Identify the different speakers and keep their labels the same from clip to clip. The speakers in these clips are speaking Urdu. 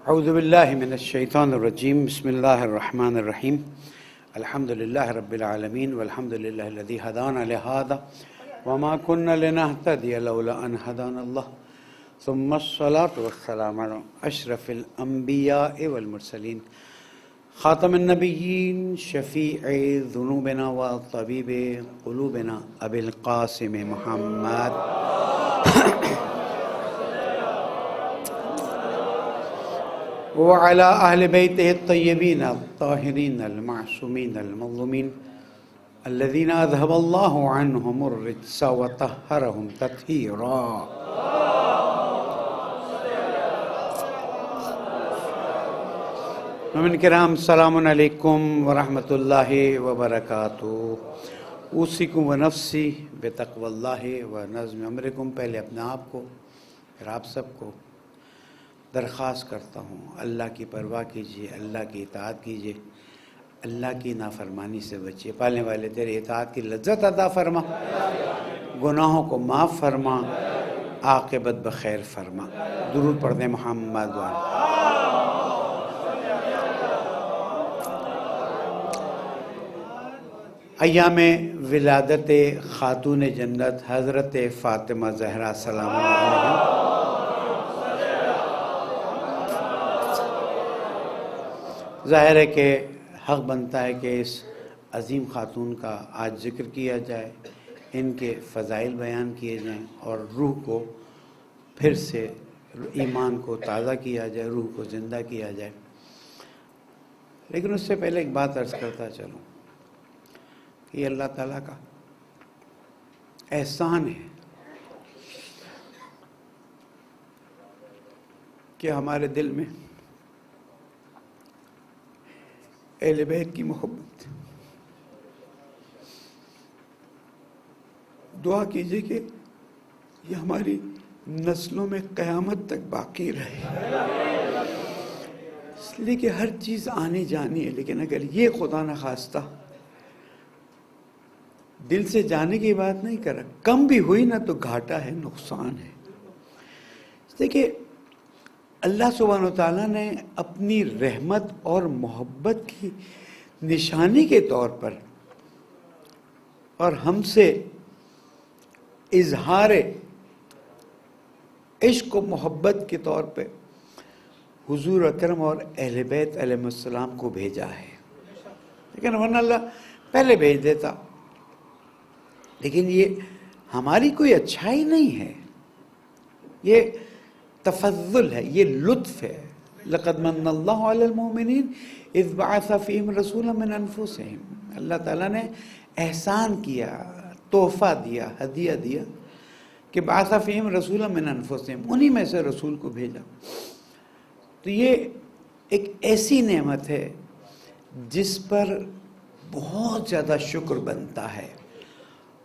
Speaker 1: اعوذ باللہ من الشیطان الرجیم بسم اللہ الرحمن الرحیم الحمد للہ رب العالمین والحمد للہ الذی ہدانا لہذا وما كنا لنهتدی لولا ان ہدانا اللہ ثم الصلاة والسلام علی اشرف الانبیاء والمرسلین خاتم النبیین شفیع ذنوبنا وطبیب قلوبنا ابی القاسم محمد وعلى أهل بيته الطيبين الطاهرين المعصومين المظلومين الذين أذهب الله عنهم الرجس وطهرهم تطهيرا. مومن کرام السلام علیکم ورحمۃ اللہ وبرکاتہ. اوصیکم ونفسی بتقوی اللہ ونظم امرکم. پہلے اپنے آپ کو پھر آپ سب کو درخواست کرتا ہوں اللہ کی پرواہ کیجیے، اللہ کی اطاعت کیجیے، اللہ کی نافرمانی سے بچیے. پالنے والے تیرے اطاعت کی لذت عطا فرما، گناہوں کو معاف فرما، عاقبت بخیر فرما. درود پڑھنے محمد وعلیہ. ایام ولادت خاتون جنت حضرت فاطمہ زہرا سلام اللہ علیہا ظاہر ہے کہ حق بنتا ہے کہ اس عظیم خاتون کا آج ذکر کیا جائے، ان کے فضائل بیان کیے جائیں اور روح کو پھر سے ایمان کو تازہ کیا جائے، روح کو زندہ کیا جائے. لیکن اس سے پہلے ایک بات عرض کرتا چلوں کہ یہ اللہ تعالیٰ کا احسان ہے کہ ہمارے دل میں اہل بیت کی محبت. دعا کیجئے کہ یہ ہماری نسلوں میں قیامت تک باقی رہے، اس لیے کہ ہر چیز آنی جانی ہے، لیکن اگر یہ خدا نخواستہ دل سے جانے کی بات نہیں کر رہا، کم بھی ہوئی نا تو گھاٹا ہے، نقصان ہے. دیکھیے اللہ سبحانہ وتعالیٰ نے اپنی رحمت اور محبت کی نشانی کے طور پر اور ہم سے اظہار عشق و محبت کے طور پہ حضور اکرم اور اہل بیت علیہ السلام کو بھیجا ہے. لیکن ورنہ اللہ پہلے بھیج دیتا. لیکن یہ ہماری کوئی اچھائی نہیں ہے، یہ تفضل ہے، یہ لطف ہے. لقد من اللہ علی المؤمنین اذ بعث فیہم رسولا من انفسہم. اللہ تعالیٰ نے احسان کیا، تحفہ دیا، ہدیہ دیا کہ بعث فیہم رسولا من انفسہم، انہی میں سے رسول کو بھیجا. تو یہ ایک ایسی نعمت ہے جس پر بہت زیادہ شکر بنتا ہے،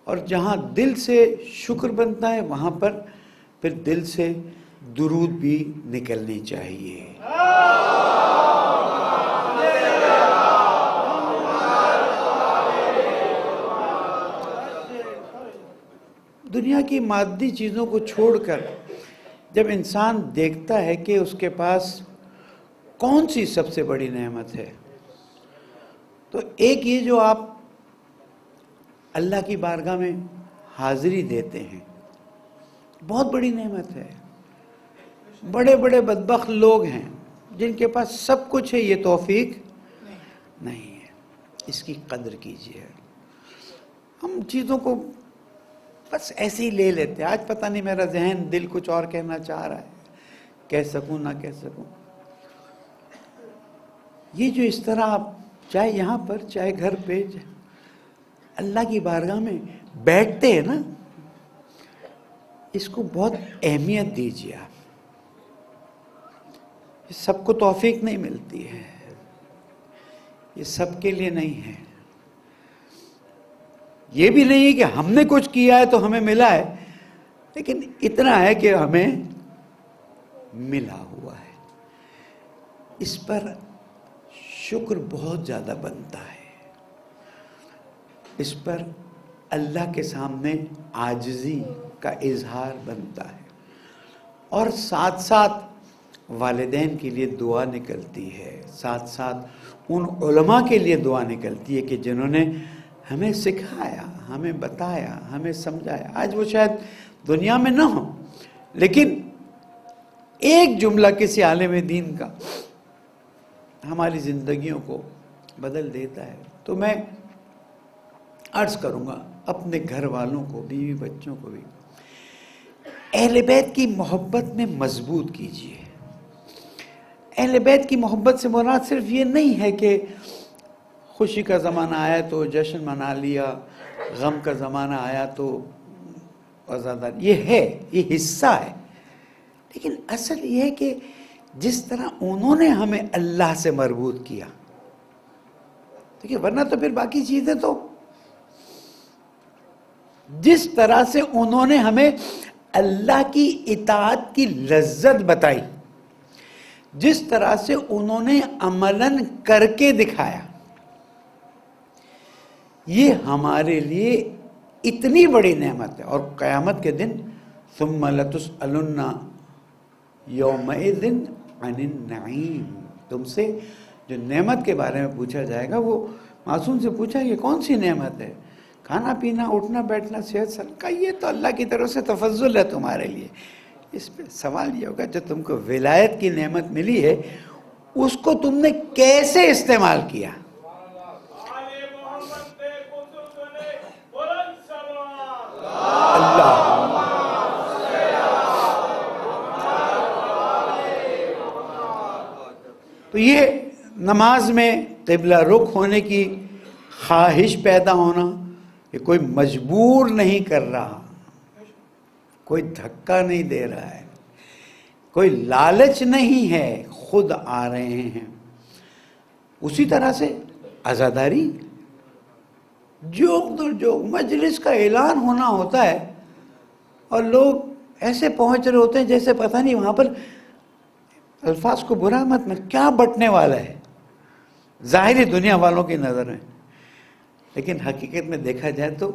Speaker 1: اور جہاں دل سے شکر بنتا ہے وہاں پر پھر دل سے درود بھی نکلنی چاہیے. دنیا کی مادی چیزوں کو چھوڑ کر جب انسان دیکھتا ہے کہ اس کے پاس کون سی سب سے بڑی نعمت ہے، تو ایک یہ جو آپ اللہ کی بارگاہ میں حاضری دیتے ہیں، بہت بڑی نعمت ہے. بڑے بڑے بدبخت لوگ ہیں جن کے پاس سب کچھ ہے، یہ توفیق نہیں ہے. اس کی قدر کیجیے. ہم چیزوں کو بس ایسے ہی لے لیتے ہیں. آج پتہ نہیں میرا ذہن دل کچھ اور کہنا چاہ رہا ہے، کہہ سکوں نہ کہہ سکوں. یہ جو اس طرح آپ چاہے یہاں پر چاہے گھر پہ اللہ کی بارگاہ میں بیٹھتے ہیں نا، اس کو بہت اہمیت دیجیے. آپ یہ سب کو توفیق نہیں ملتی ہے، یہ سب کے لیے نہیں ہے. یہ بھی نہیں ہے کہ ہم نے کچھ کیا ہے تو ہمیں ملا ہے، لیکن اتنا ہے کہ ہمیں ملا ہوا ہے. اس پر شکر بہت زیادہ بنتا ہے. اس پر اللہ کے سامنے عاجزی کا اظہار بنتا ہے، اور ساتھ ساتھ والدین کے لیے دعا نکلتی ہے، ساتھ ساتھ ان علماء کے لیے دعا نکلتی ہے کہ جنہوں نے ہمیں سکھایا، ہمیں بتایا، ہمیں سمجھایا. آج وہ شاید دنیا میں نہ ہو، لیکن ایک جملہ کسی عالم دین کا ہماری زندگیوں کو بدل دیتا ہے. تو میں عرض کروں گا اپنے گھر والوں کو، بیوی بچوں کو بھی، اہل بیت کی محبت میں مضبوط کیجیے. اہل بیت کی محبت سے مراد صرف یہ نہیں ہے کہ خوشی کا زمانہ آیا تو جشن منا لیا، غم کا زمانہ آیا تو عزاداری. یہ ہے، یہ حصہ ہے، لیکن اصل یہ ہے کہ جس طرح انہوں نے ہمیں اللہ سے مربوط کیا، دیکھیے ورنہ تو پھر باقی چیزیں تو جس طرح سے انہوں نے ہمیں اللہ کی اطاعت کی لذت بتائی، جس طرح سے انہوں نے عملاً کر کے دکھایا، یہ ہمارے لیے اتنی بڑی نعمت ہے. اور قیامت کے دن ثم لتسألن یومئذ عن النعیم، تم سے جو نعمت کے بارے میں پوچھا جائے گا، وہ معصوم سے پوچھا یہ کون سی نعمت ہے؟ کھانا پینا، اٹھنا بیٹھنا، صحت سلامت. یہ تو اللہ کی طرف سے تفضل ہے تمہارے لیے. اس پہ سوال یہ ہوگا جو تم کو ولایت کی نعمت ملی ہے اس کو تم نے کیسے استعمال کیا؟ اللہ تو یہ نماز میں قبلہ رخ ہونے کی خواہش پیدا ہونا، کہ کوئی مجبور نہیں کر رہا، کوئی دھکا نہیں دے رہا ہے، کوئی لالچ نہیں ہے، خود آ رہے ہیں. اسی طرح سے عزاداری، جوک در جوک مجلس کا اعلان ہونا ہوتا ہے اور لوگ ایسے پہنچ رہے ہوتے ہیں جیسے پتہ نہیں وہاں پر، الفاظ کو برا مت میں، کیا بٹنے والا ہے ظاہری دنیا والوں کی نظر میں، لیکن حقیقت میں دیکھا جائے تو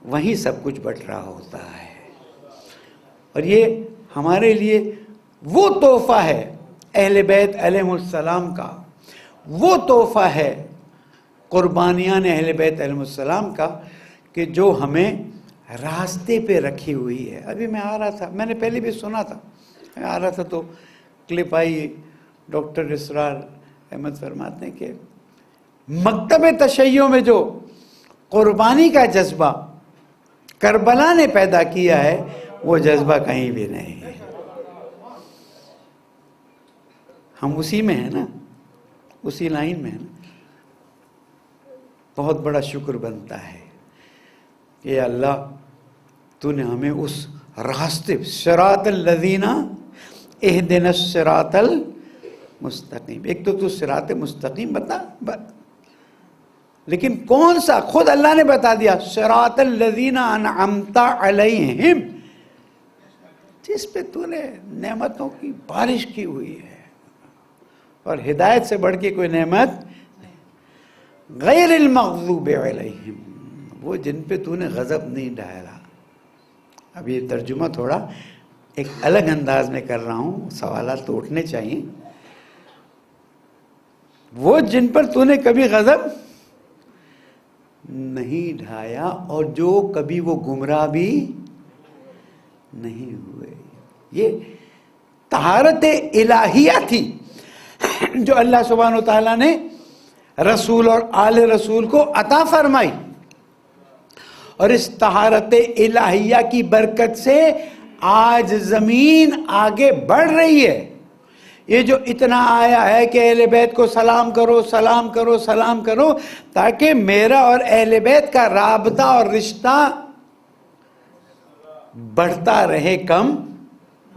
Speaker 1: وہیں سب کچھ بٹ رہا ہوتا ہے. اور یہ ہمارے لیے وہ تحفہ ہے اہل بیت علیہ السلام کا، وہ تحفہ ہے قربانیان اہل بیت علیہ السلام کا، کہ جو ہمیں راستے پہ رکھی ہوئی ہے. ابھی میں آ رہا تھا، میں نے پہلے بھی سنا تھا، میں آ رہا تھا تو کلپ آئی، ڈاکٹر اسرار احمد فرماتے ہیں کہ مکتب تشیع میں جو قربانی کا جذبہ کربلا نے پیدا کیا ہے وہ جذبہ کہیں بھی نہیں ہے. ہم اسی میں ہیں نا، اسی لائن میں ہیں نا. بہت بڑا شکر بنتا ہے کہ اللہ تو نے ہمیں اس راستے، صراط الذین اہدنا الصراط المستقیم، ایک تو صراط مستقیم بتا، لیکن کون سا؟ خود اللہ نے بتا دیا، صراط الذین انعمت علیہم، جس پہ تو نے نعمتوں کی بارش کی ہوئی ہے. اور ہدایت سے بڑھ کے کوئی نعمت نہیں. غیر المغضوب علیہم، وہ جن پہ تو نے غضب نہیں ڈالا. اب یہ ترجمہ تھوڑا ایک الگ انداز میں کر رہا ہوں، سوالات تو اٹھنے چاہیے. وہ جن پر تو نے کبھی غضب نہیں ڈھایا اور جو کبھی وہ گمراہ بھی نہیں ہوئے. یہ طہارت الہیہ تھی جو اللہ سبحانہ وتعالیٰ نے رسول اور آل رسول کو عطا فرمائی، اور اس طہارت الہیہ کی برکت سے آج زمین آگے بڑھ رہی ہے. یہ جو اتنا آیا ہے کہ اہل بیت کو سلام کرو، سلام کرو، سلام کرو، تاکہ میرا اور اہل بیت کا رابطہ اور رشتہ بڑھتا رہے، کم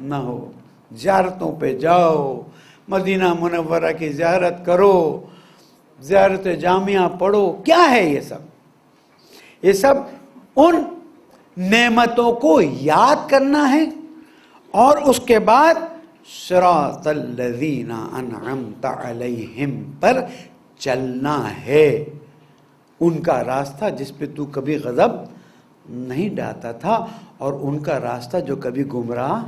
Speaker 1: نہ ہو. زیارتوں پہ جاؤ، مدینہ منورہ کی زیارت کرو، زیارت جامعہ پڑھو. کیا ہے یہ سب؟ یہ سب ان نعمتوں کو یاد کرنا ہے اور اس کے بعد صراط الذین انعمت علیہم پر چلنا ہے. ان کا راستہ جس پہ تو کبھی غضب نہیں ڈالتا تھا، اور ان کا راستہ جو کبھی گمراہ.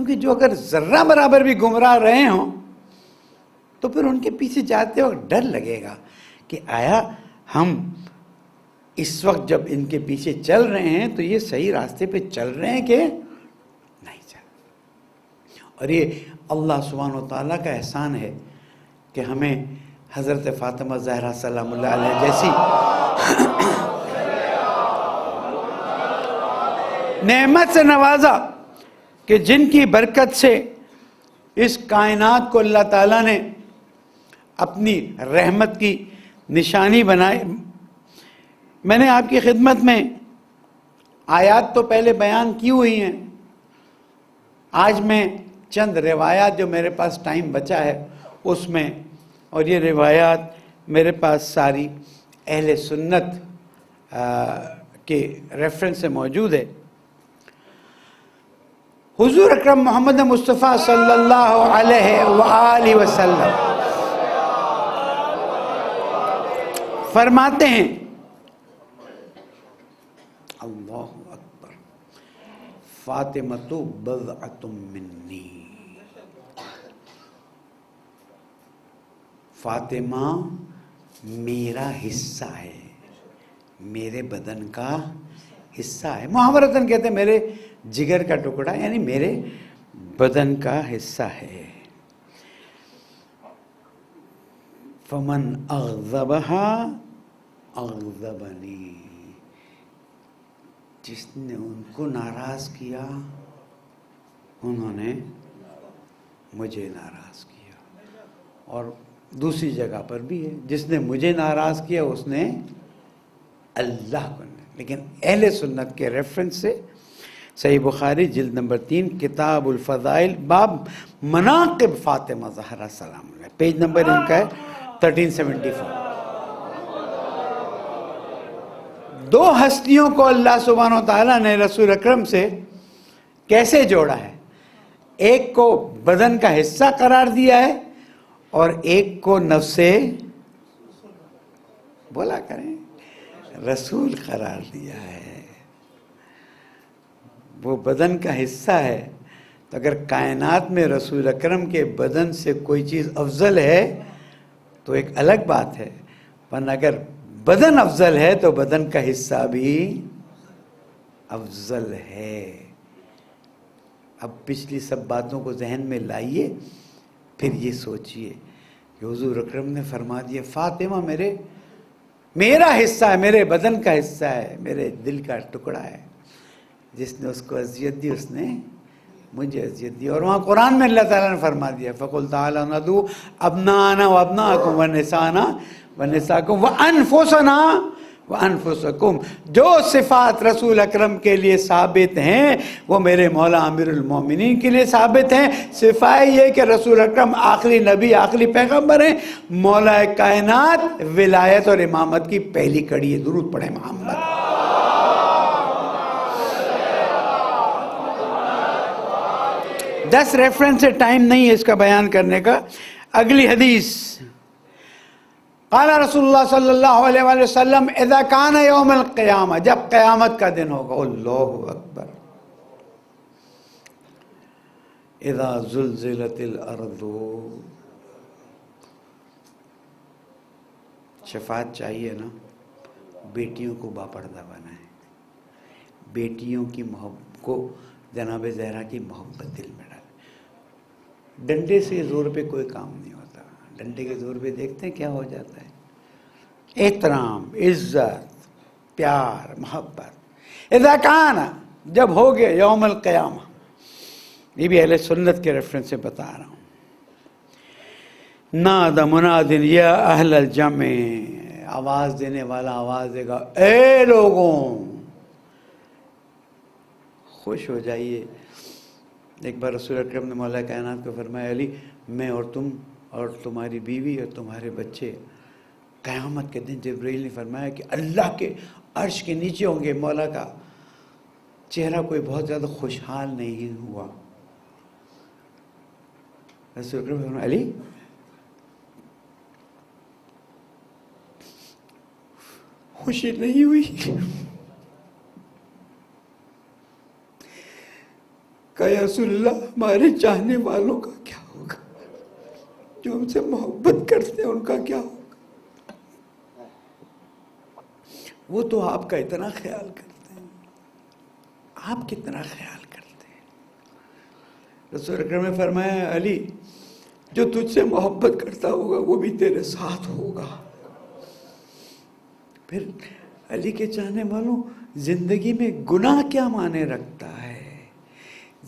Speaker 1: کیونکہ جو اگر ذرہ برابر بھی گمراہ رہے ہوں تو پھر ان کے پیچھے جاتے وقت ڈر لگے گا کہ آیا ہم اس وقت جب ان کے پیچھے چل رہے ہیں تو یہ صحیح راستے پہ چل رہے ہیں کہ نہیں چل. اور یہ اللہ سبحانہ و تعالیٰ کا احسان ہے کہ ہمیں حضرت فاطمہ زہرا سلام اللہ علیہ جیسی نعمت سے نوازا کہ جن کی برکت سے اس کائنات کو اللہ تعالیٰ نے اپنی رحمت کی نشانی بنائی. میں نے آپ کی خدمت میں آیات تو پہلے بیان کی ہوئی ہیں. آج میں چند روایات جو میرے پاس ٹائم بچا ہے اس میں، اور یہ روایات میرے پاس ساری اہل سنت کے ریفرنس سے موجود ہے. حضور اکرم محمد مصطفیٰ صلی اللہ علیہ وآلہ وسلم فرماتے ہیں، اللہ اکبر، فاطمۃ بضعۃ منی، فاطمہ میرا حصہ ہے، میرے بدن کا حصہ ہے. محاورتاً کہتے ہیں میرے جگر کا ٹکڑا، یعنی میرے بدن کا حصہ ہے. فمن اغضبها اغضبنی، جس نے ان کو ناراض کیا انہوں نے مجھے ناراض کیا. اور دوسری جگہ پر بھی ہے، جس نے مجھے ناراض کیا اس نے اللہ کو. لیکن اہل سنت کے ریفرنس سے صحیح بخاری جلد نمبر 3 کتاب الفضائل باب مناقب فاطمہ زہرا سلام اللہ، پیج نمبر ان کا ہے 1374. دو ہستیوں کو اللہ سبحانہ و تعالیٰ نے رسول اکرم سے کیسے جوڑا ہے؟ ایک کو بدن کا حصہ قرار دیا ہے اور ایک کو نفس بولا کریں رسول قرار دیا ہے. وہ بدن کا حصہ ہے، تو اگر کائنات میں رسول اکرم کے بدن سے کوئی چیز افضل ہے تو ایک الگ بات ہے، ورنہ اگر بدن افضل ہے تو بدن کا حصہ بھی افضل ہے. اب پچھلی سب باتوں کو ذہن میں لائیے، پھر یہ سوچئے کہ حضور اکرم نے فرما دیا فاطمہ میرا حصہ ہے، میرے بدن کا حصہ ہے، میرے دل کا ٹکڑا ہے. جس نے اس کو اذیت دی اس نے مجھے اذیت دی. اور وہاں قرآن میں اللہ تعالیٰ نے فرما دیا فَقُلْ تَعَالَوْا نَدْعُو أَبْنَاءَنَا وَأَبْنَاءَكُمْ وَنِسَاءَنَا وَنِسَاءَكُمْ وَأَنفُسَنَا وَأَنفُسَكُمْ. جو صفات رسول اکرم کے لیے ثابت ہیں وہ میرے مولا امیر المومنین کے لیے ثابت ہیں. صفائے یہ کہ رسول اکرم آخری نبی آخری پیغمبر ہیں، مولا کائنات ولایت اور امامت کی پہلی کڑی ہے. درود پڑھیں محمد. 10 ریفرنس سے ٹائم نہیں ہے اس کا بیان کرنے کا. اگلی حدیث، قال رسول اللہ صلی اللہ علیہ وآلہ وسلم اذا کان یوم القیامہ، جب قیامت کا دن ہوگا، اللہ اکبر، اذا زلزلت الارض، شفاعت چاہیے نا، بیٹیوں کو باپردہ بنائیں، بیٹیوں کی محبت کو، جناب زہرا کی محبت دل میں ڈالیں. ڈنڈے سے زور پہ کوئی کام نہیں ہوتا، ڈنڈے کے زور پہ دیکھتے ہیں کیا ہو جاتا ہے. احترام، عزت، پیار، محبت. اذا کان، جب ہو گئے، یوم القیامہ، یہ بھی اہل سنت کے ریفرنس سے بتا رہا ہوں. نادى مناد یا اہل الجمع، آواز دینے والا آواز دے گا اے لوگوں خوش ہو جائیے. ایک بار رسول اکرم نے مولا کائنات کو فرمایا علی، میں اور تم اور تمہاری بیوی اور تمہارے بچے قیامت کے دن، جبرائیل نے فرمایا کہ اللہ کے عرش کے نیچے ہوں گے. مولا کا چہرہ کوئی بہت زیادہ خوشحال نہیں ہوا. رسول اکرم نے فرمایا علی خوشی نہیں ہوئی؟ کہ یا رسول اللہ ہمارے چاہنے والوں کا کیا ہوگا، جو ہم سے محبت کرتے ہیں ان کا کیا ہوگا؟ وہ تو آپ کا اتنا خیال کرتے ہیں، آپ کتنا خیال کرتے ہیں؟ رسول اکرم نے فرمایا علی جو تجھ سے محبت کرتا ہوگا وہ بھی تیرے ساتھ ہوگا۔ پھر علی کے چاہنے والوں، زندگی میں گناہ کیا معنی رکھتا ہے؟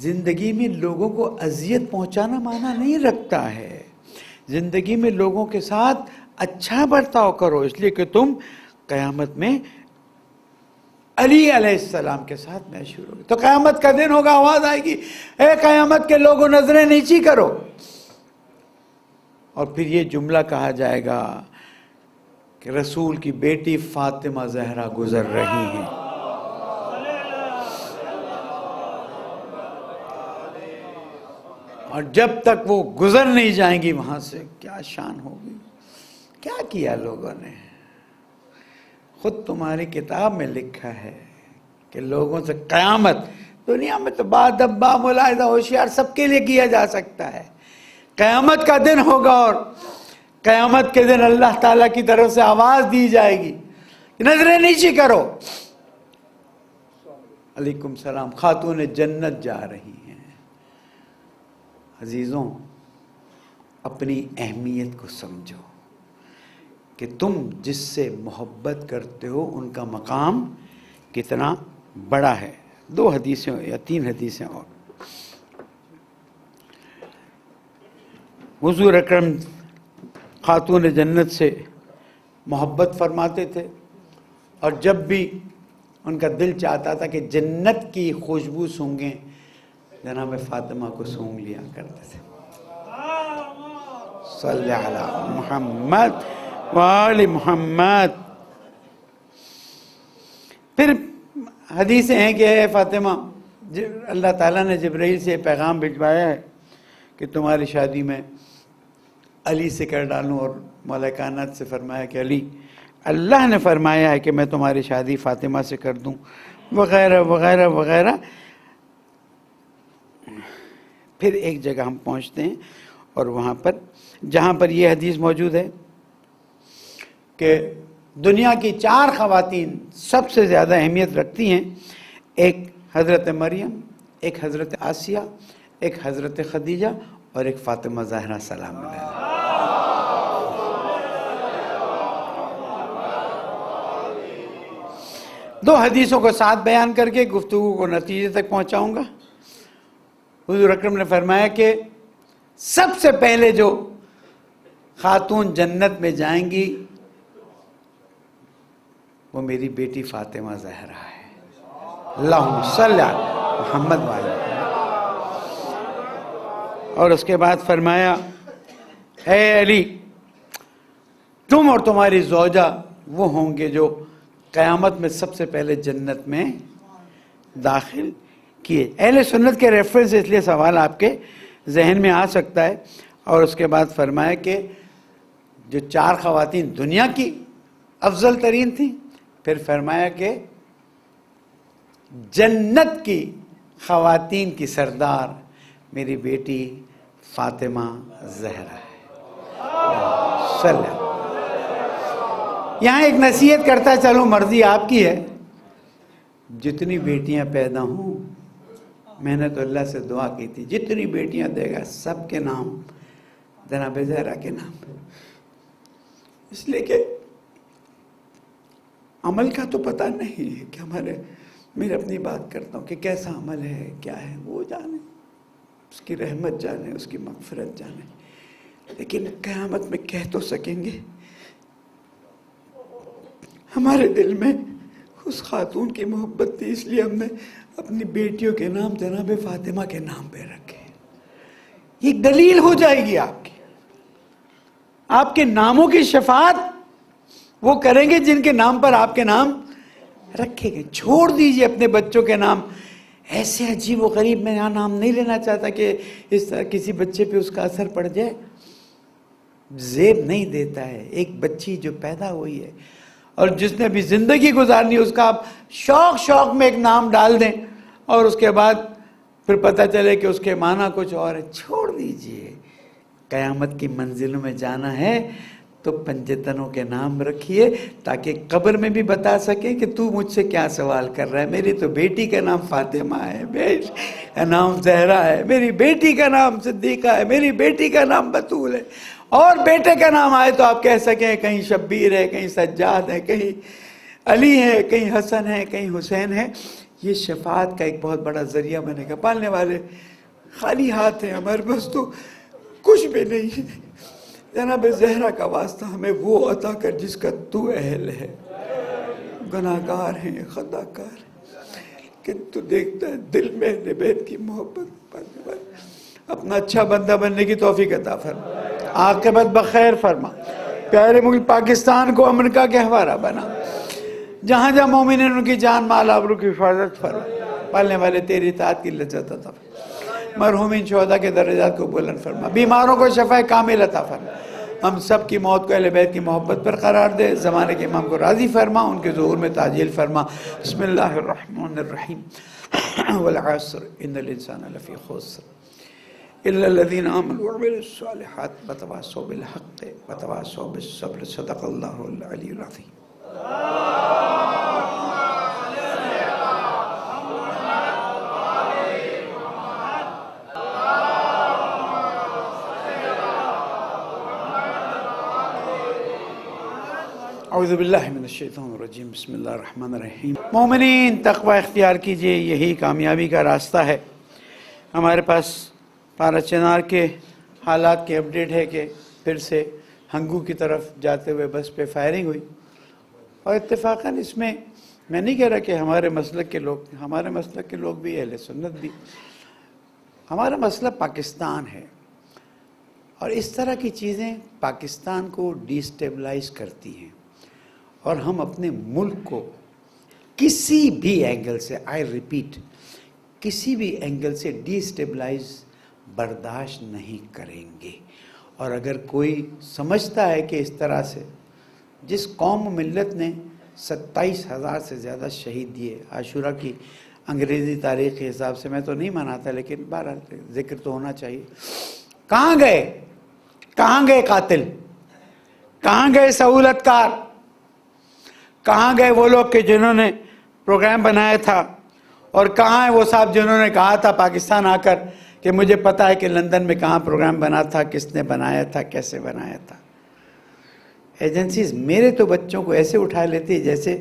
Speaker 1: زندگی میں لوگوں کو اذیت پہنچانا معنی نہیں رکھتا ہے۔ زندگی میں لوگوں کے ساتھ اچھا برتاؤ کرو، اس لیے کہ تم قیامت میں علی علیہ السلام کے ساتھ محشور ہوگے۔ تو قیامت کا دن ہوگا، آواز آئے گی، اے قیامت کے لوگوں نظریں نیچی کرو، اور پھر یہ جملہ کہا جائے گا کہ رسول کی بیٹی فاطمہ زہرا گزر رہی ہیں۔ اور جب تک وہ گزر نہیں جائیں گی وہاں سے، کیا شان ہوگی، کیا کیا لوگوں نے۔ خود تمہاری کتاب میں لکھا ہے کہ لوگوں سے قیامت، دنیا میں تو بادب با ملاحظہ ہوشیار سب کے لیے کیا جا سکتا ہے، قیامت کا دن ہوگا اور قیامت کے دن اللہ تعالیٰ کی طرف سے آواز دی جائے گی، نظریں نیچی کرو۔ علیکم السلام، خاتون جنت جا رہی ہیں۔ عزیزوں، اپنی اہمیت کو سمجھو کہ تم جس سے محبت کرتے ہو ان کا مقام کتنا بڑا ہے۔ 2 حدیثیں یا 3 حدیثیں اور۔ حضور اکرم خاتون جنت سے محبت فرماتے تھے، اور جب بھی ان کا دل چاہتا تھا کہ جنت کی خوشبو سونگیں، جناب فاطمہ کو سونگ لیا کرتے تھے۔ صلی علی محمد وآل محمد۔ پھر حدیثیں ہیں کہ اے فاطمہ، اللہ تعالیٰ نے جبرائیل سے پیغام بھجوایا ہے کہ تمہاری شادی میں علی سے کر ڈالوں، اور مولا کائنات سے فرمایا کہ علی، اللہ نے فرمایا ہے کہ میں تمہاری شادی فاطمہ سے کر دوں، وغیرہ وغیرہ وغیرہ۔ پھر ایک جگہ ہم پہنچتے ہیں، اور وہاں پر جہاں پر یہ حدیث موجود ہے کہ دنیا کی 4 خواتین سب سے زیادہ اہمیت رکھتی ہیں، ایک حضرت مریم، ایک حضرت آسیہ، ایک حضرت خدیجہ، اور ایک فاطمہ زہرا سلام علیہ۔ 2 حدیثوں کو ساتھ بیان کر کے گفتگو کو نتیجے تک پہنچاؤں گا۔ حضور اکرم نے فرمایا کہ سب سے پہلے جو خاتون جنت میں جائیں گی وہ میری بیٹی فاطمہ زہرا ہے۔ اللہم صلی علی محمد وآل محمد۔ اور اس کے بعد فرمایا، اے علی، تم اور تمہاری زوجہ وہ ہوں گے جو قیامت میں سب سے پہلے جنت میں داخل کیے۔ اہل سنت کے ریفرنس سے اس لیے سوال آپ کے ذہن میں آ سکتا ہے۔ اور اس کے بعد فرمایا کہ جو 4 خواتین دنیا کی افضل ترین تھیں، پھر فرمایا کہ جنت کی خواتین کی سردار میری بیٹی فاطمہ زہرا ہے۔ صلی۔ یہاں ایک نصیحت کرتا چلو، مرضی آپ کی ہے، جتنی بیٹیاں پیدا ہوں، میں نے تو اللہ سے دعا کی تھی جتنی بیٹیاں دے گا سب کے نام جناب زہرا کے نام، اس لیے کہ عمل کا تو پتہ نہیں ہے کہ میں اپنی بات کرتا ہوں کہ کیسا عمل ہے، کیا ہے، وہ جانے، اس کی رحمت جانے، اس کی مغفرت جانے، لیکن قیامت میں کہہ تو سکیں گے ہمارے دل میں اس خاتون کی محبت تھی، اس لیے ہم نے اپنی بیٹیوں کے نام جناب فاطمہ کے نام پہ رکھے۔ یہ دلیل ہو جائے گی آپ کے ناموں کی شفاعت وہ کریں گے جن کے نام پر آپ کے نام رکھے گئے۔ چھوڑ دیجئے اپنے بچوں کے نام ایسے عجیب و غریب، میں یہاں نام نہیں لینا چاہتا کہ اس طرح کسی بچے پہ اس کا اثر پڑ جائے، زیب نہیں دیتا ہے۔ ایک بچی جو پیدا ہوئی ہے اور جس نے بھی زندگی گزارنی، اس کا آپ شوق میں ایک نام ڈال دیں، اور اس کے بعد پھر پتہ چلے کہ اس کے معنی کچھ اور ہے، چھوڑ دیجئے۔ قیامت کی منزلوں میں جانا ہے تو پنجتنوں کے نام رکھیے تاکہ قبر میں بھی بتا سکیں کہ تو مجھ سے کیا سوال کر رہا ہے۔ میری تو بیٹی کا نام فاطمہ ہے، بیٹی کا نام زہرا ہے، میری بیٹی کا نام صدیقہ ہے، میری بیٹی کا نام بطول ہے، اور بیٹے کا نام آئے تو آپ کہہ سکیں کہیں شبیر ہے، کہیں سجاد ہے، کہیں علی ہے، کہیں حسن ہے، کہیں حسین ہے۔ یہ شفاعت کا ایک بہت بڑا ذریعہ بنے گا۔ پالنے والے خالی ہاتھ ہیں، ہمارے پاس تو کچھ بھی نہیں ہے۔ جناب زہرا کا واسطہ ہمیں وہ عطا کر جس کا تو اہل ہے۔ گناہگار ہیں، خطا کار ہیں، لیکن تو دیکھتا ہے دل میں اہل بیت کی محبت پانے والے۔ اپنا اچھا بندہ بننے کی توفیق عطا فرما، عاقبت بخیر فرما، پیارے ملک پاکستان کو امن کا گہوارہ بنا، جہاں جہاں مومنین ان کی جان مال آبرو کی حفاظت فرما، پالنے والے تیری اطاعت کی لذت عطا فرما، مرحومین شہداء کے درجات کو بلند فرما، بیماروں کو شفا کامل عطا فرما، ہم سب کی موت کو اہل بیت کی محبت پر قرار دے، زمانے کے امام کو راضی فرما، ان کے ظہور میں تعجیل فرما۔ بسم اللہ الرحمن الرحیم والعصر ان الانسان لفی خسر الا الذین آمنوا وعملوا الصالحات وتواصوا بالحق وتواصوا بالصبر صدق اللہ العلی العظیم۔ اعوذ باللہ من الشیطان الرجیم، بسم اللہ الرحمن الرحیم۔ مومنین تقوی اختیار کیجئے، یہی کامیابی کا راستہ ہے۔ ہمارے پاس پارا چنار کے حالات کے اپڈیٹ ہے کہ پھر سے ہنگو کی طرف جاتے ہوئے بس پہ فائرنگ ہوئی، اور اتفاقاً اس میں نہیں کہہ رہا کہ ہمارے مسلک کے لوگ بھی، اہل سنت بھی، ہمارا مسئلہ پاکستان ہے، اور اس طرح کی چیزیں پاکستان کو ڈی اسٹیبلائز کرتی ہیں، اور ہم اپنے ملک کو کسی بھی اینگل سے، آئی ریپیٹ، کسی بھی اینگل سے ڈی اسٹیبلائز برداشت نہیں کریں گے۔ اور اگر کوئی سمجھتا ہے کہ اس طرح سے، جس قوم و ملت نے 27,000 سے زیادہ شہید دیے، عاشورہ کی انگریزی تاریخ کے حساب سے میں تو نہیں مناتا، لیکن بہرحال ذکر تو ہونا چاہیے۔ کہاں گئے قاتل؟ کہاں گئے سہولت کار؟ کہاں گئے وہ لوگ کہ جنہوں نے پروگرام بنایا تھا؟ اور کہاں ہیں وہ صاحب جنہوں نے کہا تھا پاکستان آ کر کہ مجھے پتا ہے کہ لندن میں کہاں پروگرام بنا تھا، کس نے بنایا تھا، کیسے بنایا تھا؟ ایجنسیز میرے تو بچوں کو ایسے اٹھا لیتی ہے جیسے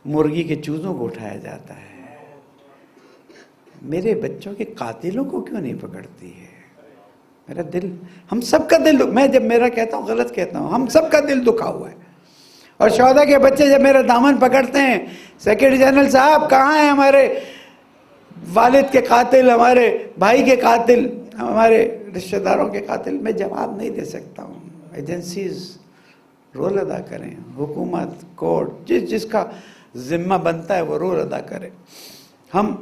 Speaker 1: مرغی کے چوزوں کو اٹھایا جاتا ہے۔ میرے بچوں کے قاتلوں کو کیوں نہیں پکڑتی ہے؟ میرا دل، ہم سب کا دل، میں جب میرا کہتا ہوں غلط کہتا ہوں، ہم سب کا دل دکھا ہوا ہے۔ اور شہداء کے بچے جب میرا دامن پکڑتے ہیں، سیکرٹری جنرل صاحب کہاں ہیں ہمارے والد کے قاتل، ہمارے بھائی کے قاتل، ہمارے رشتہ داروں کے قاتل، میں جواب نہیں دے سکتا ہوں۔ ایجنسیز رول ادا کریں، حکومت، کورٹ، جس کا ذمہ بنتا ہے وہ رول ادا کرے۔ ہم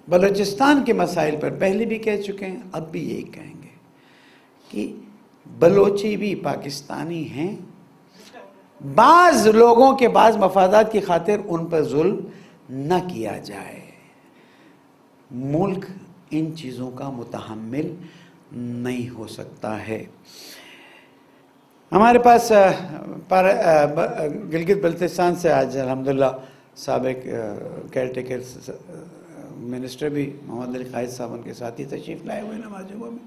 Speaker 1: بلوچستان کے مسائل پر پہلے بھی کہہ چکے ہیں، اب بھی یہی کہیں گے کہ بلوچی بھی پاکستانی ہیں، بعض لوگوں کے بعض مفادات کی خاطر ان پر ظلم نہ کیا جائے۔ ملک ان چیزوں کا متحمل نہیں ہو سکتا ہے۔ ہمارے پاس گلگت بلتستان سے آج الحمدللہ سابق کیئر ٹیکر منسٹر بھی محمد علی قائد صاحب ان کے ساتھ ہی تشریف لائے ہوئے نماز جمعہ میں۔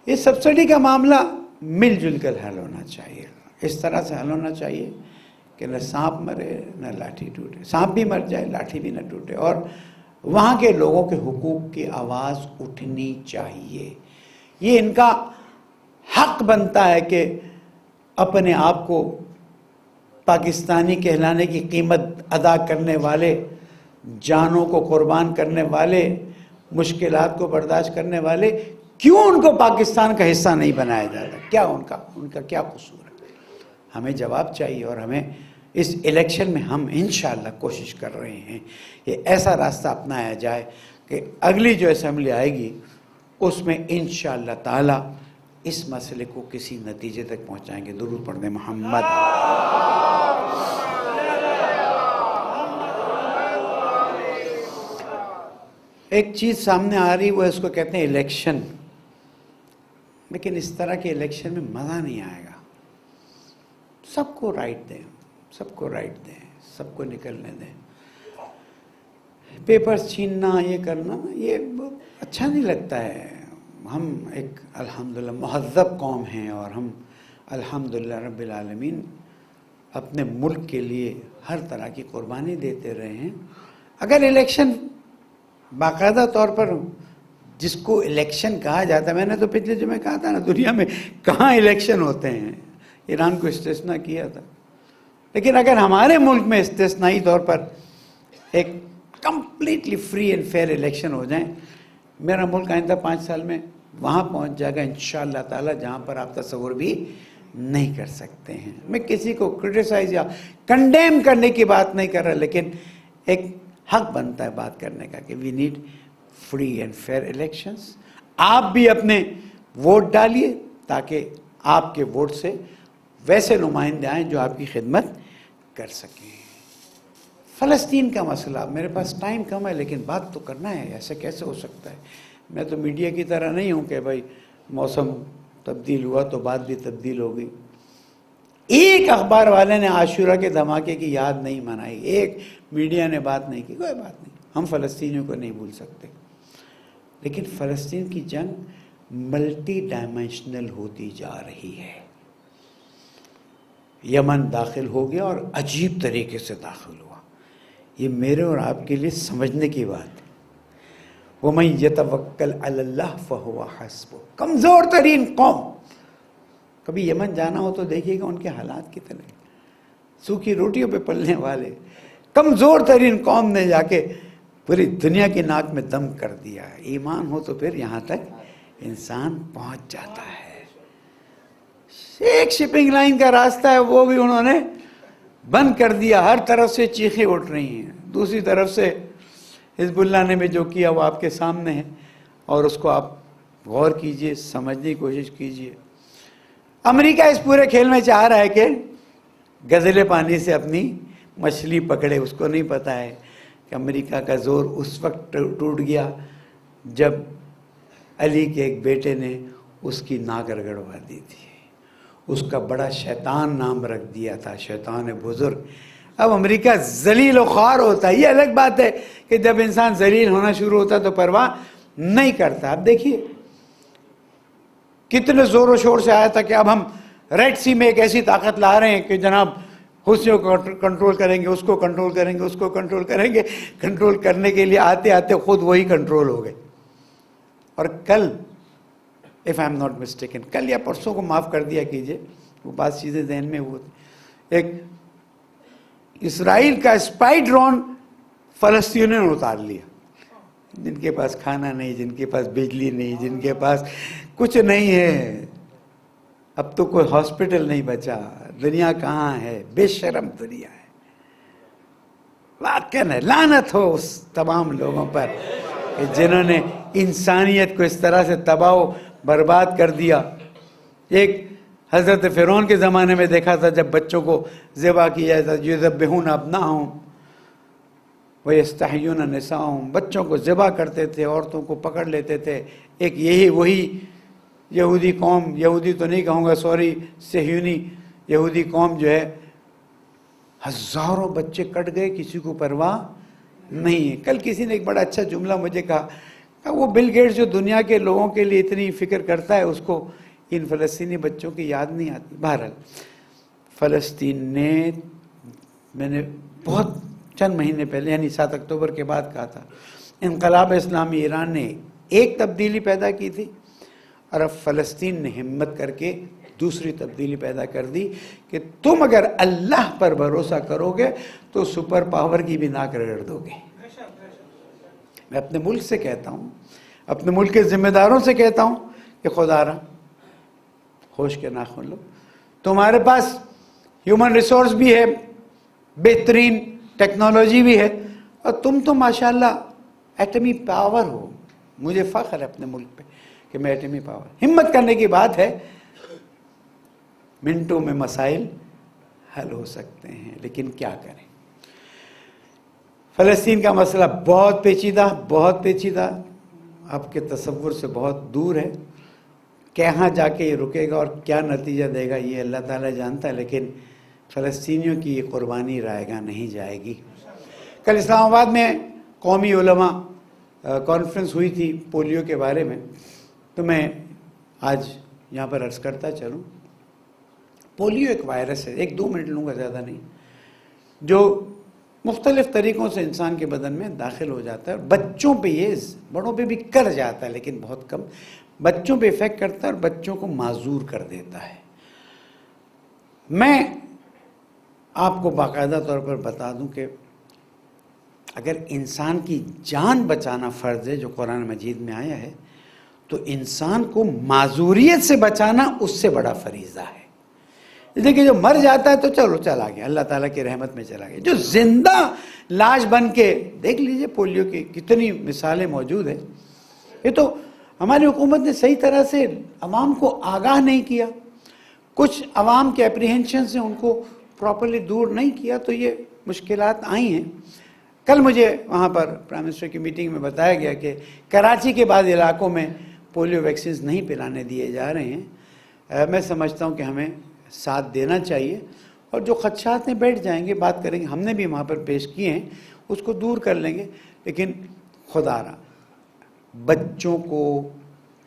Speaker 1: یہ سبسڈی کا معاملہ مل جل کر حل ہونا چاہیے، اس طرح سے حل ہونا چاہیے کہ نہ سانپ مرے نہ لاٹھی ٹوٹے، سانپ بھی مر جائے لاٹھی بھی نہ ٹوٹے، اور وہاں کے لوگوں کے حقوق کی آواز اٹھنی چاہیے۔ یہ ان کا حق بنتا ہے کہ اپنے آپ کو پاکستانی کہلانے کی قیمت ادا کرنے والے، جانوں کو قربان کرنے والے، مشکلات کو برداشت کرنے والے، کیوں ان کو پاکستان کا حصہ نہیں بنایا جاتا؟ کیا ان کا کیا قصور ہے؟ ہمیں جواب چاہیے، اور ہمیں اس الیکشن میں ہم انشاءاللہ کوشش کر رہے ہیں کہ ایسا راستہ اپنایا جائے کہ اگلی جو اسمبلی آئے گی اس میں انشاءاللہ تعالی اس مسئلے کو کسی نتیجے تک پہنچائیں گے۔ درود پڑھنے محمد۔ ایک چیز سامنے آ رہی وہ اس کو کہتے ہیں الیکشن، لیکن اس طرح کے الیکشن میں مزہ نہیں آئے گا. سب کو رائٹ دیں، سب کو رائٹ دیں، سب کو نکلنے دیں. پیپرز چھیننا، یہ کرنا، یہ اچھا نہیں لگتا ہے. ہم ایک الحمدللہ مہذب قوم ہیں اور ہم الحمدللہ رب العالمین اپنے ملک کے لیے ہر طرح کی قربانی دیتے رہے ہیں. اگر الیکشن باقاعدہ طور پر جس کو الیکشن کہا جاتا ہے، میں نے تو پچھلے جمعے کہا تھا نا، دنیا میں کہاں الیکشن ہوتے ہیں، ایران کو استثناء کیا تھا. لیکن اگر ہمارے ملک میں استثنائی طور پر ایک completely free and fair election ہو جائیں، میرا ملک آئندہ 5 سال میں وہاں پہنچ جائے گا انشاءاللہ تعالی جہاں پر آپ تصور بھی نہیں کر سکتے ہیں. میں کسی کو کرٹیسائز یا کنڈیم کرنے کی بات نہیں کر رہا، لیکن ایک حق بنتا ہے بات کرنے کا کہ we need free and fair elections. آپ بھی اپنے ووٹ ڈالیے تاکہ آپ کے ووٹ سے ویسے نمائندے آئیں جو آپ کی خدمت کر سکیں. فلسطین کا مسئلہ، میرے پاس ٹائم کم ہے لیکن بات تو کرنا ہے. ایسے کیسے ہو سکتا ہے؟ میں تو میڈیا کی طرح نہیں ہوں کہ بھائی موسم تبدیل ہوا تو بات بھی تبدیل ہو گئی. ایک اخبار والے نے عاشورہ کے دھماکے کی یاد نہیں منائی، ایک میڈیا نے بات نہیں کی. کوئی بات نہیں، ہم فلسطینیوں کو نہیں بھول سکتے. لیکن فلسطین کی جنگ ملٹی ڈائمینشنل ہوتی جا رہی ہے. یمن داخل ہو گیا اور عجیب طریقے سے داخل ہوا. یہ میرے اور آپ کے لیے سمجھنے کی بات ہے. وَمَن يَتَوَكَّلْ عَلَى اللَّهِ فَهُوَ حَسْبُهُ. کمزور ترین قوم. کبھی یمن جانا ہو تو دیکھیے گا ان کے حالات کتنے، سوکھی روٹیوں پہ پلنے والے کمزور ترین قوم نے جا کے پوری دنیا کی ناک میں دم کر دیا. ایمان ہو تو پھر یہاں تک انسان پہنچ جاتا ہے. ایک شپنگ لائن کا راستہ ہے وہ بھی انہوں نے بند کر دیا. ہر طرف سے چیخیں اٹھ رہی ہیں. دوسری طرف سے حزب اللہ نے بھی جو کیا وہ آپ کے سامنے ہے اور اس کو آپ غور کیجئے، سمجھنے کی کوشش کیجئے. امریکہ اس پورے کھیل میں چاہ رہا ہے کہ گزلے پانی سے اپنی مچھلی پکڑے. اس کو نہیں پتا ہے کہ امریکہ کا زور اس وقت ٹوٹ گیا جب علی کے ایک بیٹے نے اس کی ناک رگڑوا دی تھی. اس کا بڑا شیطان نام رکھ دیا تھا، شیطان بزرگ. اب امریکہ ذلیل و خوار ہوتا ہے. یہ الگ بات ہے کہ جب انسان ذلیل ہونا شروع ہوتا تو پرواہ نہیں کرتا. اب دیکھیے کتنے زور و شور سے آیا تھا کہ اب ہم ریڈ سی میں ایک ایسی طاقت لا رہے ہیں کہ جناب حوثیوں کو کنٹرول کریں گے، اس کو کنٹرول کریں گے، اس کو کنٹرول کریں گے. کنٹرول کرنے کے لیے آتے آتے خود وہی کنٹرول ہو گئے. اور کل if I am not mistaken کل یا پرسوں کو معاف کر دیا کیجئے، وہ بات چیزیں ذہن میں وہ ایک اسرائیل کا اسپائی ڈرون فلسطینیوں نے اتار لیا. جن کے پاس کھانا نہیں، جن کے پاس بجلی نہیں، جن کے پاس کچھ نہیں ہے. اب تو کوئی ہاسپٹل نہیں بچا. دنیا کہاں ہے؟ بے شرم دنیا ہے. واقعاً لعنت ہو اس تمام لوگوں پر کہ جنہوں نے انسانیت کو اس طرح سے تباہ و برباد کر دیا. ایک حضرت فرعون کے زمانے میں دیکھا تھا جب بچوں کو ذبح کیا جاتا، یذبحون ابناءہم ویستحیون نساءہم. بچوں کو ذبح کرتے تھے، عورتوں کو پکڑ لیتے تھے. ایک وہی یہودی قوم، یہودی تو نہیں کہوں گا سوری، صہیونی یہودی قوم جو ہے، ہزاروں بچے کٹ گئے، کسی کو پرواہ نہیں ہے. کل کسی نے ایک بڑا اچھا جملہ مجھے کہا کہ وہ بل گیٹس جو دنیا کے لوگوں کے لیے اتنی فکر کرتا ہے، اس کو ان فلسطینی بچوں کی یاد نہیں آتی. بہرحال فلسطین نے، میں نے بہت چند مہینے پہلے یعنی 7 اکتوبر کے بعد کہا تھا، انقلاب اسلامی ایران نے ایک تبدیلی پیدا کی تھی اور اب فلسطین نے ہمت کر کے دوسری تبدیلی پیدا کر دی کہ تم اگر اللہ پر بھروسہ کرو گے تو سپر پاور کی بھی ناک رگڑ دو گے. میں اپنے ملک سے کہتا ہوں، اپنے ملک کے ذمہ داروں سے کہتا ہوں کہ خدا را ہوش کے ناخن لو. تمہارے پاس ہیومن ریسورس بھی ہے، بہترین ٹیکنالوجی بھی ہے، اور تم تو ماشاءاللہ ایٹمی پاور ہو. مجھے فخر ہے اپنے ملک پہ کہ میں ایٹمی پاور. ہمت کرنے کی بات ہے. منٹوں میں مسائل حل ہو سکتے ہیں، لیکن کیا کریں. فلسطین کا مسئلہ بہت پیچیدہ آپ کے تصور سے بہت دور ہے. کہاں جا کے یہ رکے گا اور کیا نتیجہ دے گا یہ اللہ تعالیٰ جانتا ہے، لیکن فلسطینیوں کی یہ قربانی رائے گاہ نہیں جائے گی. کل اسلام آباد میں قومی علماء کانفرنس ہوئی تھی پولیو کے بارے میں، تو میں آج یہاں پر عرض کرتا چلوں. پولیو ایک وائرس ہے، 1-2 منٹ لوں گا، زیادہ نہیں، جو مختلف طریقوں سے انسان کے بدن میں داخل ہو جاتا ہے. بچوں پہ یہ، بڑوں پہ بھی کر جاتا ہے لیکن بہت کم. بچوں پہ افیکٹ کرتا ہے اور بچوں کو معذور کر دیتا ہے. میں آپ کو باقاعدہ طور پر بتا دوں کہ اگر انسان کی جان بچانا فرض ہے جو قرآن مجید میں آیا ہے، تو انسان کو معذوریت سے بچانا اس سے بڑا فریضہ ہے. دیکھیں جو مر جاتا ہے تو چلو چلا گیا، اللہ تعالیٰ کی رحمت میں چلا گیا. جو زندہ لاش بن کے، دیکھ لیجئے پولیو کی کتنی مثالیں موجود ہیں. یہ تو ہماری حکومت نے صحیح طرح سے عوام کو آگاہ نہیں کیا، کچھ عوام کے اپریہنشن سے ان کو پراپرلی دور نہیں کیا، تو یہ مشکلات آئی ہیں. کل مجھے وہاں پر پرائم منسٹر کی میٹنگ میں بتایا گیا کہ کراچی کے بعض علاقوں میں پولیو ویکسینز نہیں پلانے دیے جا رہے ہیں. میں سمجھتا ہوں کہ ہمیں ساتھ دینا چاہیے، اور جو خدشات ہیں بیٹھ جائیں گے، بات کریں گے. ہم نے بھی وہاں پر پیش کیے ہیں، اس کو دور کر لیں گے. لیکن خدا را بچوں کو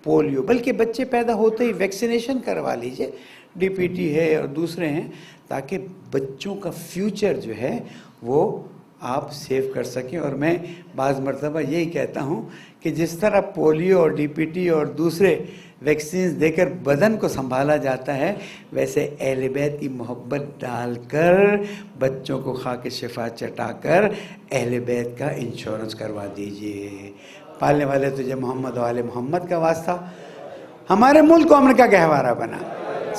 Speaker 1: پولیو، بلکہ بچے پیدا ہوتے ہی ویکسینیشن کروا لیجئے، ڈی پی ٹی ہے اور دوسرے ہیں، تاکہ بچوں کا فیوچر جو ہے وہ آپ سیو کر سکیں. اور میں بعض مرتبہ یہی کہتا ہوں کہ جس طرح پولیو اور ڈی پی ٹی اور دوسرے ویکسینز دے کر بدن کو سنبھالا جاتا ہے، ویسے اہل بیت کی محبت ڈال کر بچوں کو خاک شفا چٹا کر اہل بیت کا انشورنس کروا دیجئے. پالنے والے تجھے محمد و آل محمد کا واسطہ. ہمارے ملک کو امن کا گہوارہ بنا،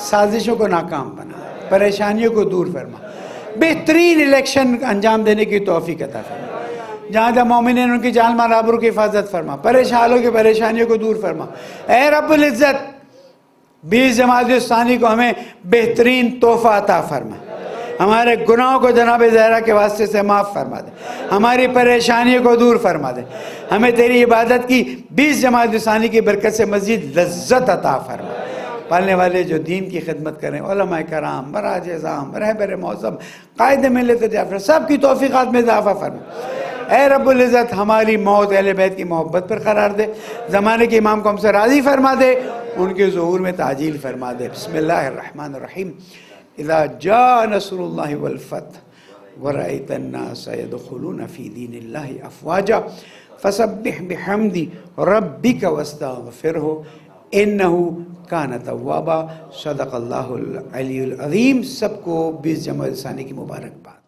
Speaker 1: سازشوں کو ناکام بنا، پریشانیوں کو دور فرما، بہترین الیکشن انجام دینے کی توفیق عطا فرما. جہاں جہاں مومنین ان کی جان مال آبرو کی حفاظت فرما، پریشانوں کی پریشانیوں کو دور فرما. اے رب العزت 20 جمادی الثانی کو ہمیں بہترین تحفہ عطا فرما. ہمارے گناہوں کو جناب زہرا کے واسطے سے معاف فرما دے، ہماری پریشانیوں کو دور فرما دے. ہمیں تیری عبادت کی 20 جمادی الثانی کی برکت سے مزید لذت عطا فرما. پالنے والے جو دین کی خدمت کریں، علماء کرام، مراج اعظام، رہبر معظم، قائد ملت جعفر، سب کی توفیقات میں اضافہ فرما. اے رب العزت ہماری موت اہل بیت کی محبت پر قرار دے. زمانے کے امام کو ہم سے راضی فرما دے، ان کے ظہور میں تعجیل فرما دے. بسم اللہ الرحمن الرحیم. اذا جاء نصر اللہ والفتح ورأيت الناس يدخلون في دين الله افواجا فسبح بحمد ربك واستغفره انه كان توابا. صدق اللہ العلی العظیم. سب کو 20 جمادی الثانی کی مبارکباد.